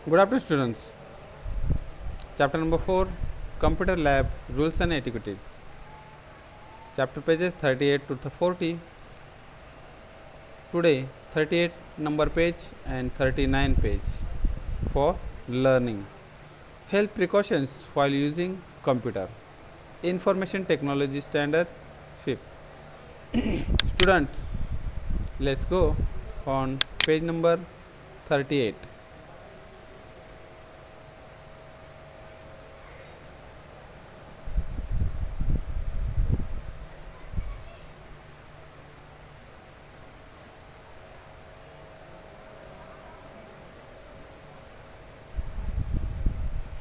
Good afternoon, students. Chapter number 4, Computer Lab Rules and Etiquettes. Chapter pages 38 to 40. Today, 38 number page and 39 page for learning. Health precautions while using computer. Information Technology Standard 5th. Students, let's go on page number 38.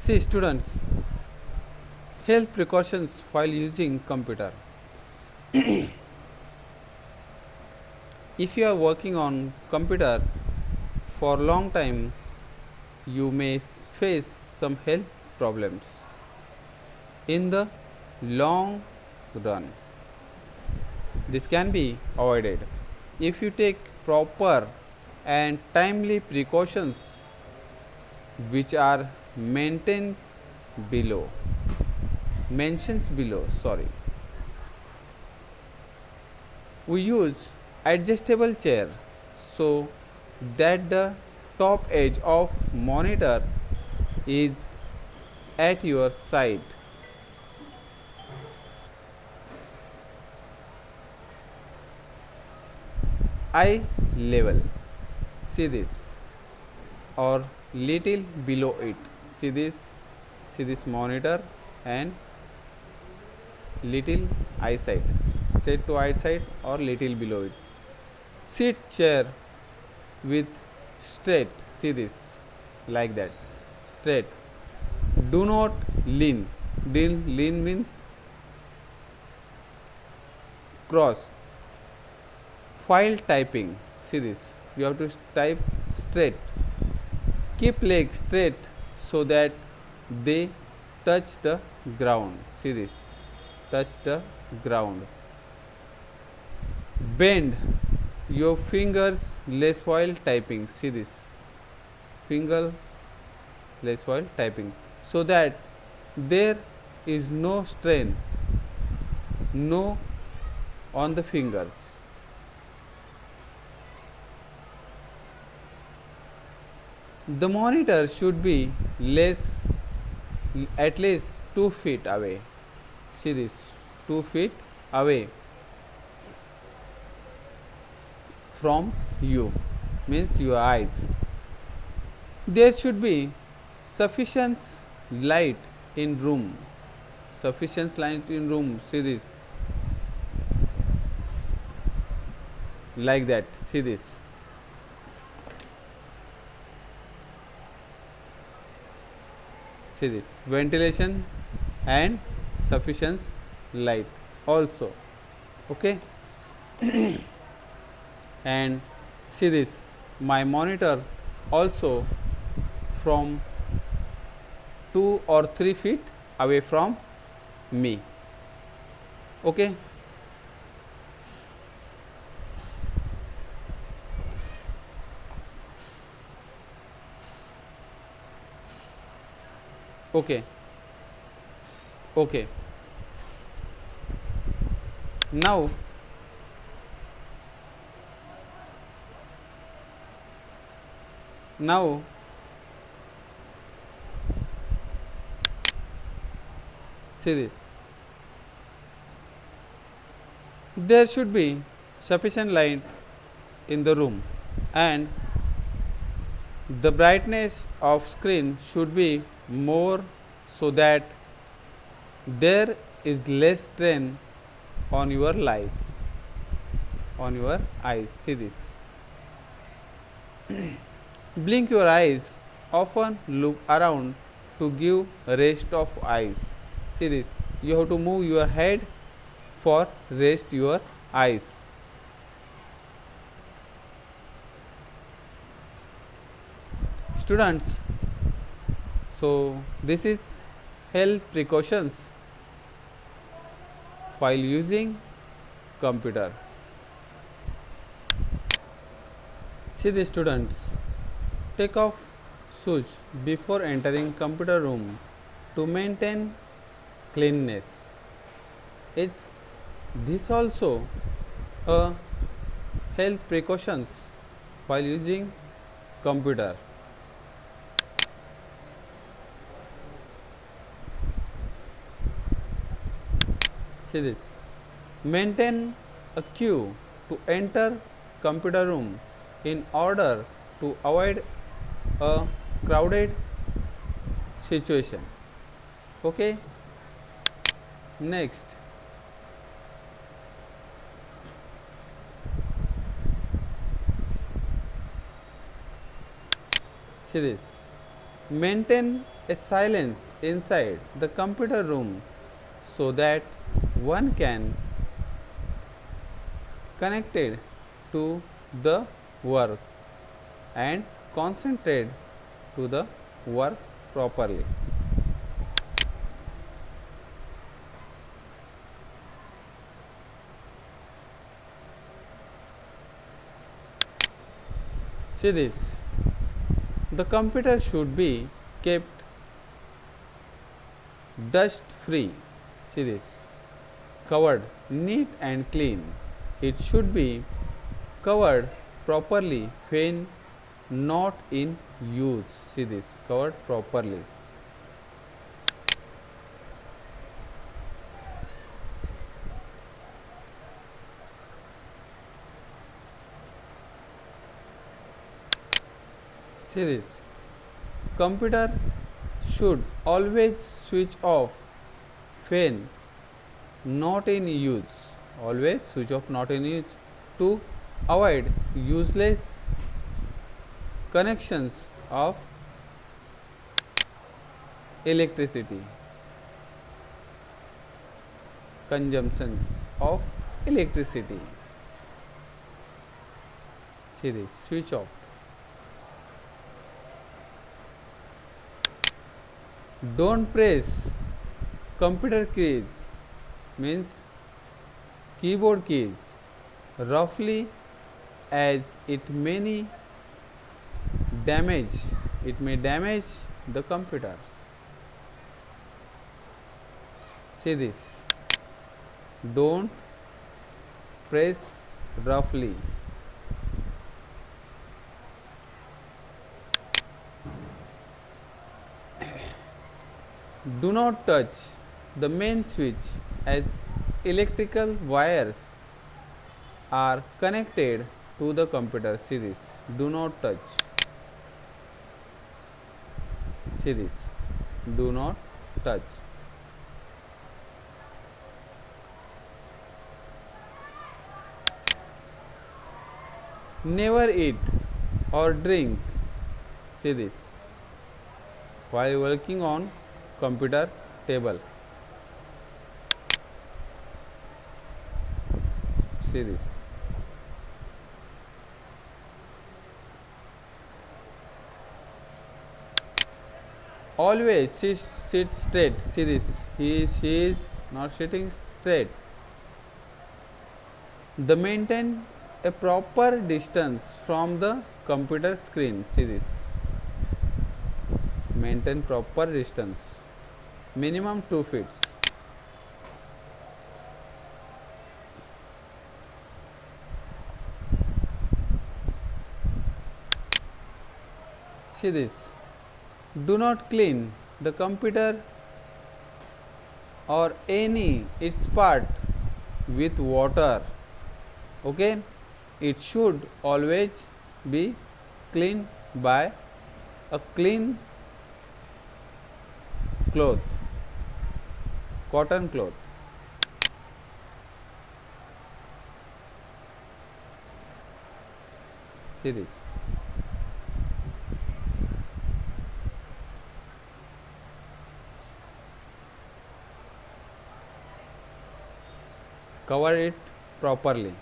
See students, health precautions while using computer. If you are working on computer for long time, you may face some health problems in the long run. This can be avoided if you take proper and timely precautions which are maintained below mentions below. We use adjustable chair so that the top edge of monitor is at your side. Eye level, see this, or little below it. See this monitor and little eyesight, straight to eyesight or little below it. Sit chair with straight, see this, like that, straight. Do not lean. Lean means cross. While typing, see this, you have to type straight. Keep legs straight so that they touch the ground. See this, touch the ground. Bend your fingers less while typing. See this, finger less while typing, so that there is no strain no on the fingers. The monitor should be at least 2 feet away. See this, 2 feet away from you, means your eyes. There should be sufficient light in room. Sufficient light in room. See this, like that. See this. See this, ventilation and sufficient light also. Okay. And see this, my monitor also from 2 or 3 feet away from me. Okay. Okay. Okay. Now see this, there should be sufficient light in the room and the brightness of screen should be more so that there is less strain on your eyes. See this. Blink your eyes, often look around to give rest of eyes. See this, you have to move your head for rest your eyes. Students, so this is health precautions while using computer. See the students, take off shoes before entering computer room to maintain cleanliness. It's this also a health precautions while using computer. See this. Maintain a queue to enter computer room in order to avoid a crowded situation. Okay. Next, see this. Maintain a silence inside the computer room so that one can connected to the work and concentrate to the work properly. See this. The computer should be kept dust free. See this. Covered neat and clean. It should be covered properly when not in use. See this. Covered properly. See this. Computer should always switch off when not in use. Always switch off not in use to avoid useless connections of electricity. Consumptions of electricity. See this. Switch off. Don't press computer keys, means keyboard keys, roughly, as it may damage the computer. See this. Don't press roughly. Do not touch the main switch as electrical wires are connected to the computer. See this. Do not touch. See this. Do not touch. Never eat or drink. See this. While working on computer table. See this. Always sit straight. See this. She is not sitting straight. The maintain a proper distance from the computer screen. See this. Maintain proper distance. Minimum 2 feet. See this. Do not clean the computer or any its part with water. Okay, it should always be cleaned by a clean cloth, cotton cloth. See this. Cover it properly.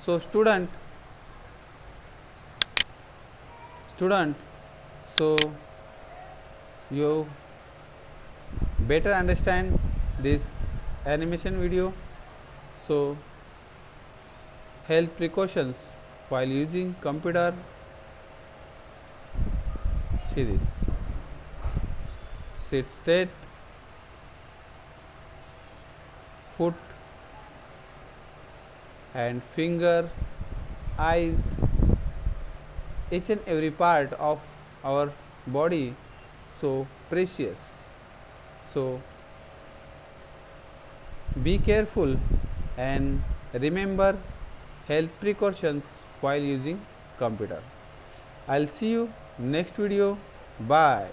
So student, so you better understand this animation video. So health precautions while using computer. See this: sit straight, foot and finger, eyes, each and every part of our body so precious. So be careful and remember health precautions while using computer. I'll see you next video. Bye.